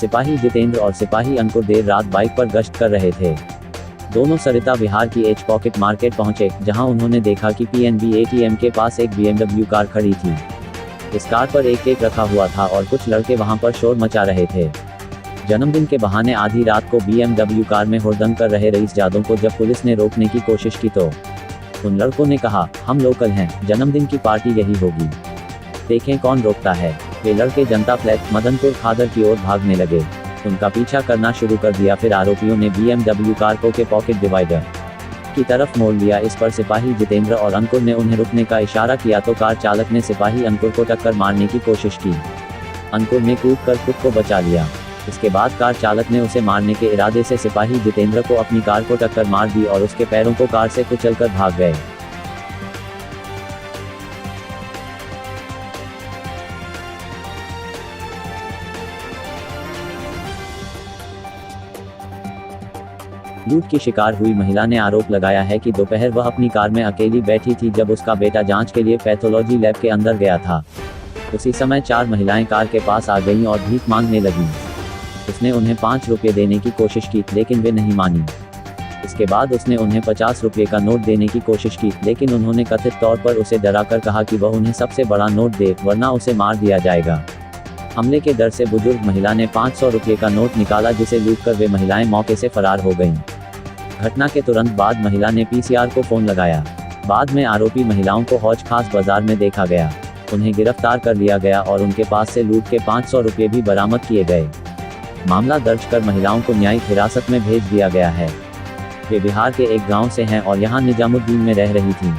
सिपाही जितेंद्र और सिपाही अंकुर देर रात बाइक पर गश्त कर रहे थे। दोनों सरिता विहार की एच पॉकेट मार्केट पहुंचे, जहां उन्होंने देखा कि पीएनबी एटीएम के पास एक BMW कार खड़ी थी। इस कार पर एक केक रखा हुआ था और कुछ लड़के वहां पर शोर मचा रहे थे। जन्मदिन के बहाने आधी रात को BMW कार में हुड़दंग कर रहे रईस जादों को जब पुलिस ने रोकने की कोशिश की तो उन लड़कों ने कहा, हम लोकल हैं, जन्मदिन की पार्टी यही होगी, देखें कौन रोकता है। वे लड़के जनता फ्लैट मदनपुर खादर की ओर भागने लगे। उनका पीछा करना शुरू कर दिया। फिर आरोपियों ने BMW कार को के पॉकेट डिवाइडर की तरफ मोड़ लिया। इस पर सिपाही जितेंद्र और अंकुर ने उन्हें रुकने का इशारा किया तो कार चालक ने सिपाही अंकुर को टक्कर मारने की कोशिश की। अंकुर ने कूद कर खुद को बचा लिया। इसके बाद कार चालक ने उसे मारने के इरादे से सिपाही जितेंद्र को अपनी कार को टक्कर मार दी और उसके पैरों को कार से कुचलकर भाग गए। लूट की शिकार हुई महिला ने आरोप लगाया है कि दोपहर वह अपनी कार में अकेली बैठी थी जब उसका बेटा जांच के लिए पैथोलॉजी लैब के अंदर गया था। उसी समय 4 महिलाएं कार के पास आ गईं और भीख मांगने लगीं। उसने उन्हें 5 रुपये देने की कोशिश की, लेकिन वे नहीं मानी। इसके बाद उसने उन्हें 50 रुपये का नोट देने की कोशिश की, लेकिन उन्होंने कथित तौर पर उसे डराकर कहा कि वह उन्हें सबसे बड़ा नोट दे, वरना उसे मार दिया जाएगा। हमले के डर से बुजुर्ग महिला ने 500 रुपये का नोट निकाला, जिसे लूटकर वे महिलाएं मौके से फरार हो गईं। घटना के तुरंत बाद महिला ने PCR को फोन लगाया। बाद में आरोपी महिलाओं को हौज खास बाजार में देखा गया। उन्हें गिरफ्तार कर लिया गया और उनके पास से लूट के 500 रुपये भी बरामद किए गए। मामला दर्ज कर महिलाओं को न्यायिक हिरासत में भेज दिया गया है। वे बिहार के एक गांव से हैं और यहां निजामुद्दीन में रह रही थीं।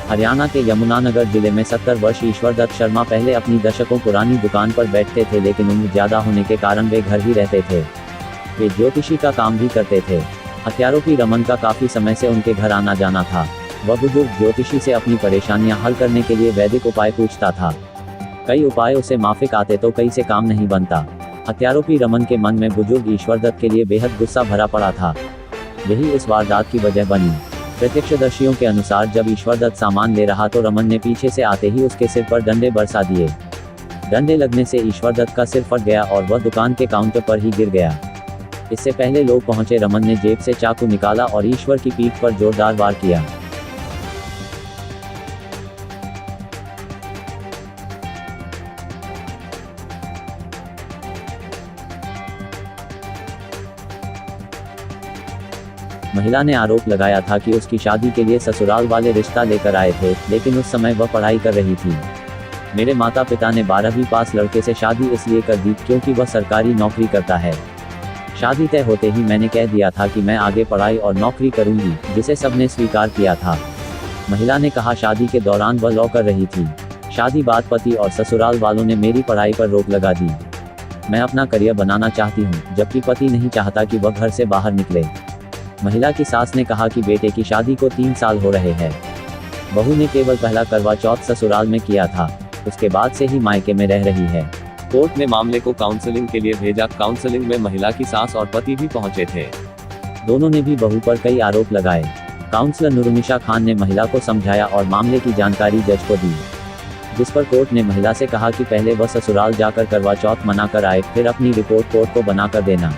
हरियाणा के यमुनानगर जिले में 70 वर्ष ईश्वरदत्त शर्मा पहले अपनी दशकों पुरानी दुकान पर बैठते थे, लेकिन उम्र ज्यादा होने के कारण वे घर ही रहते थे। वे ज्योतिषी का काम भी करते थे। हत्यारोपी रमन का काफी समय से उनके घर आना जाना था। वह बुजुर्ग ज्योतिषी से अपनी परेशानियां हल करने के लिए वैदिक उपाय पूछता था। कई उपाय उसे माफिक आते तो कई से काम नहीं बनता। हत्यारोपी रमन के मन में बुजुर्ग ईश्वरदत्त के लिए बेहद गुस्सा भरा पड़ा था। यही इस वारदात की वजह बनी। प्रत्यक्षदर्शियों के अनुसार जब ईश्वरदत्त सामान ले रहा तो रमन ने पीछे से आते ही उसके सिर पर डंडे बरसा दिए। डंडे लगने से ईश्वरदत्त का सिर फट गया और वह दुकान के काउंटर पर ही गिर गया। इससे पहले लोग पहुंचे, रमन ने जेब से चाकू निकाला और ईश्वर की पीठ पर जोरदार वार किया। महिला ने आरोप लगाया था कि उसकी शादी के लिए ससुराल वाले रिश्ता लेकर आए थे, लेकिन उस समय वह पढ़ाई कर रही थी। मेरे माता पिता ने 12वीं पास लड़के से शादी इसलिए कर दी क्योंकि वह सरकारी नौकरी करता है। शादी तय होते ही मैंने कह दिया था कि मैं आगे पढ़ाई और नौकरी करूंगी, जिसे सबने स्वीकार किया था। महिला ने कहा, शादी के दौरान वह लॉ कर रही थी। शादी बाद पति और ससुराल वालों ने मेरी पढ़ाई पर रोक लगा दी। मैं अपना करियर बनाना चाहती हूँ, जबकि पति नहीं चाहता कि वह घर से बाहर निकले। महिला की सास ने कहा कि बेटे की शादी को 3 साल हो रहे हैं। बहू ने केवल पहला करवा चौथ ससुराल में किया था, उसके बाद से ही मायके में रह रही है। कोर्ट ने मामले को काउंसलिंग के लिए भेजा। काउंसलिंग में महिला की सास और पति भी पहुंचे थे। दोनों ने भी बहू पर कई आरोप लगाए। काउंसलर नूरुन्निसा खान ने महिला को समझाया और मामले की जानकारी जज को दी, जिस पर कोर्ट ने महिला से कहा कि पहले वह ससुराल जाकर करवा चौथ मना कर आए, फिर अपनी रिपोर्ट कोर्ट को बनाकर देना।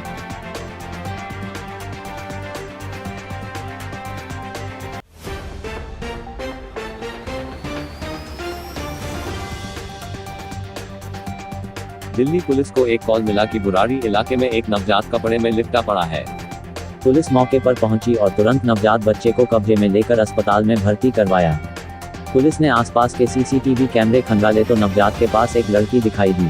दिल्ली पुलिस को एक कॉल मिला कि बुराड़ी इलाके में एक नवजात कपड़े में लिपटा पड़ा है। पुलिस मौके पर पहुंची और तुरंत नवजात बच्चे को कब्जे में लेकर अस्पताल में भर्ती करवाया। पुलिस ने आसपास के CCTV कैमरे खंगाले तो नवजात के पास एक लड़की दिखाई दी।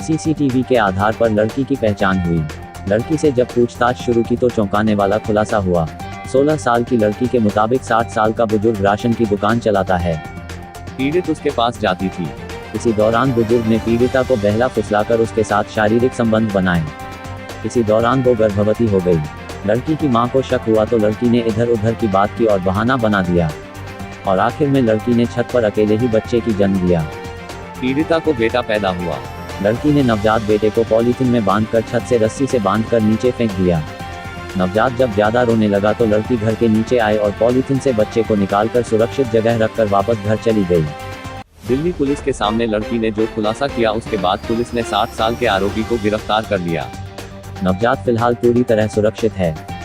CCTV के आधार पर लड़की की पहचान हुई। लड़की से जब पूछताछ शुरू की तो चौंकाने वाला खुलासा हुआ। 16 साल की लड़की के मुताबिक 60 साल का बुजुर्ग राशन की दुकान चलाता है। पीड़ित उसके पास जाती थी। इसी दौरान बुजुर्ग ने पीड़िता को बहला फुसलाकर उसके साथ शारीरिक संबंध बनाए। इसी दौरान वो गर्भवती हो गई। लड़की की मां को शक हुआ तो लड़की ने इधर उधर की बात की और बहाना बना दिया और आखिर में लड़की ने छत पर अकेले ही बच्चे की जन्म दिया। पीड़िता को बेटा पैदा हुआ। लड़की ने नवजात बेटे को पॉलीथिन में बांधकर छत से रस्सी से बांधकर नीचे फेंक दिया। नवजात जब ज्यादा रोने लगा तो लड़की घर के नीचे आए और पॉलीथिन से बच्चे को निकालकर सुरक्षित जगह रखकर वापस घर चली गई। दिल्ली पुलिस के सामने लड़की ने जो खुलासा किया, उसके बाद पुलिस ने 60 साल के आरोपी को गिरफ्तार कर लिया। नवजात फिलहाल पूरी तरह सुरक्षित है।